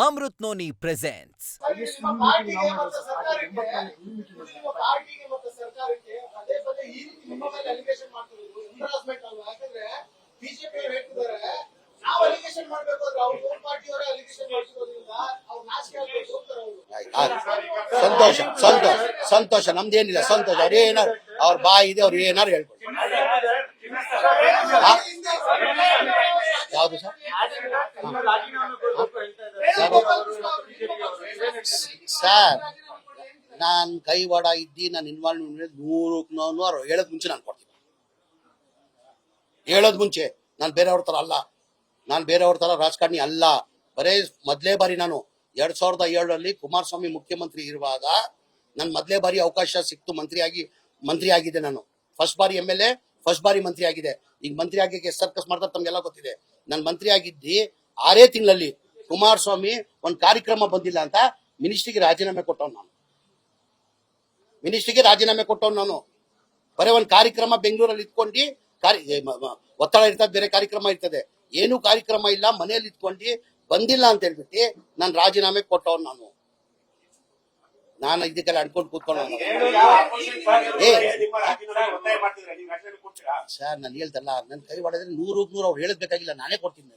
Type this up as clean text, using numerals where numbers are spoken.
Amrit noni presents ಸಂತೋಷ ಸಂತೋಷ ಸಂತೋಷ ನಮ್ದೇನಿಲ್ಲ ಸಂತೋಷ ಅವ್ರು ಏನಾರು ಅವ್ರ ಬಾಯಿ ಇದೆ ಅವ್ರು ಏನಾರು ಹೇಳ್ಬೋದು. ಯಾವುದು ಸರ್ ನಾನ್ ಕೈವಾಡ ಇದ್ದಿ ನಾನು ಇನ್ವಾಲ್ವ್ಮೆಂಟ್ 100 ಹೇಳೋದ್ ಮುಂಚೆ ನಾನು ಕೊಡ್ತೀನಿ. ಹೇಳೋದ್ ಮುಂಚೆ ನಾನು ಬೇರೆಯವ್ರ ತರ ಅಲ್ಲ, ನಾನು ಬೇರೆಯವ್ರ ತರ ರಾಜಕಾರಣಿ ಅಲ್ಲ. ಬರೇ ಮೊದಲೇ ಬಾರಿ ನಾನು 2007ರಲ್ಲಿ ಕುಮಾರಸ್ವಾಮಿ ಮುಖ್ಯಮಂತ್ರಿ ಇರುವಾಗ ನನ್ ಮೊದಲೇ ಬಾರಿ ಅವಕಾಶ ಸಿಕ್ತು, ಮಂತ್ರಿ ಆಗಿದೆ ನಾನು. ಫಸ್ಟ್ ಬಾರಿ MLA, ಫಸ್ಟ್ ಬಾರಿ ಮಂತ್ರಿ ಆಗಿದೆ. ಈಗ ಮಂತ್ರಿ ಆಗಕ್ಕೆ ಸರ್ಕಸ್ ಮಾಡ್ತಾರೆ ತಮ್ಗೆಲ್ಲ ಗೊತ್ತಿದೆ. ನಾನು ಮಂತ್ರಿ ಆಗಿದ್ದಿ 6 ತಿಂಗಳಲ್ಲಿ ಕುಮಾರಸ್ವಾಮಿ ಒಂದ್ ಕಾರ್ಯಕ್ರಮ ಬಂದಿಲ್ಲ ಅಂತ ಮಿನಿಸ್ಟ್ರಿಗೆ ರಾಜೀನಾಮೆ ಕೊಟ್ಟವ್ ನಾನು. ಬರೀ ಒಂದ್ ಕಾರ್ಯಕ್ರಮ ಬೆಂಗಳೂರಲ್ಲಿ ಇಟ್ಕೊಂಡು ಒತ್ತಡ ಇರ್ತದೆ, ಬೇರೆ ಕಾರ್ಯಕ್ರಮ ಇರ್ತದೆ, ಏನು ಕಾರ್ಯಕ್ರಮ ಇಲ್ಲ, ಮನೆಯಲ್ಲಿ ಇಟ್ಕೊಂಡು ಬಂದಿಲ್ಲ ಅಂತ ಹೇಳ್ಬಿಟ್ಟು ನಾನು ರಾಜೀನಾಮೆ ಕೊಟ್ಟವ್ ನಾನು ಇದಕ್ಕೆಲ್ಲ ಅನ್ಕೊಂಡು ಕೂತ್ಕೊಂಡು ಸರ್ ನಾನು ಹೇಳ್ತಲ್ಲ, ನನ್ ಕೈ ಹೊಡೆದ್ರೆ 100 ಅವ್ರು ಹೇಳಬೇಕಾಗಿಲ್ಲ, ನಾನೇ ಕೊಡ್ತೀನಿ.